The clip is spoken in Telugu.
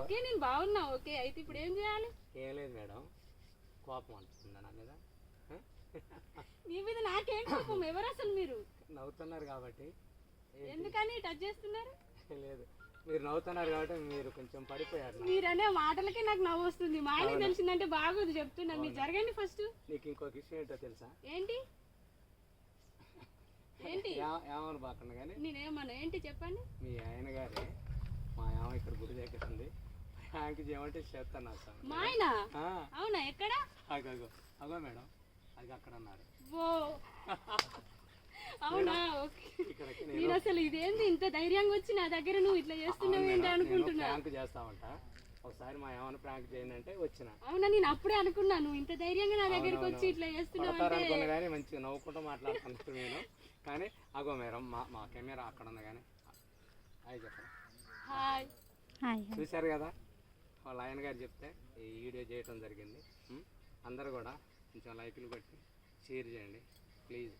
ఓకే నేను బాగున్నా. ఓకే అయితే ఇప్పుడు ఏం చేయాలి? ఏం లేదు మేడం, కోపం అంటుందా నా మీద? మీ మీద నాకేం కోపం? ఎవరు అసలు మీరు? నవ్వుతున్నారు కాబట్టి. ఎందుకని టచ్ చేస్తున్నారు? లేదు, మీరు నవ్వుతున్నారు కాబట్టి మీరు కొంచెం పడిపోయారు. మీరనే మాటలకే నాకు నవ్వు వస్తుంది. మా ఆయనకి తెలిసిందంటే బాగోదు చెప్తున్నా. మీరు జరగండి ఫస్ట్. నీకు ఇంకొక విషయం ఏంటో తెలుసా? ఏంటి ఏంటి? ఏమని బాకుండా కానీ నేనేమన్నా ఏంటి చెప్పండి. మీ ఆయన గారే మా ఏమో ఇక్కడ గుడి దగ్గర ఉంది, ఆయనకి చేయమంటే చేస్తాను అసలు. మా ఆయన? అవునా? ఎక్కడ? అగో అగో మేడం, అది అక్కడ అన్నారు. ఓ అవునా? ఓకే. నేను అసలు ఇదేంది ఇంత ధైర్యంగా వచ్చి నా దగ్గర నువ్వు ఇట్లా చేస్తున్నావు ఏంటి అనుకుంటున్నా. ప్రాంక్ చేస్తామంట, ఒకసారి మా ఏమైనా ప్రాంక్ చేయండి అంటే వచ్చిన. అవునా? నేను అప్పుడే అనుకున్నా నువ్వు ఇంత ధైర్యంగా నా దగ్గరికి వచ్చి ఇట్లా చేస్తున్నావు అనుకున్నా కానీ మంచిగా నవ్వుకుంటూ మాట్లాడుతున్నాను నేను. కానీ అగో మేడం, మా కెమెరా అక్కడ ఉంది కానీ. హాయ్ చెప్పండి. హాయ్. చూశారు కదా వాళ్ళ ఆయన గారు చెప్తే ఈ వీడియో చేయటం జరిగింది. అందరూ కూడా కొంచెం లైక్లు కొట్టి షేర్ చేయండి ప్లీజ్.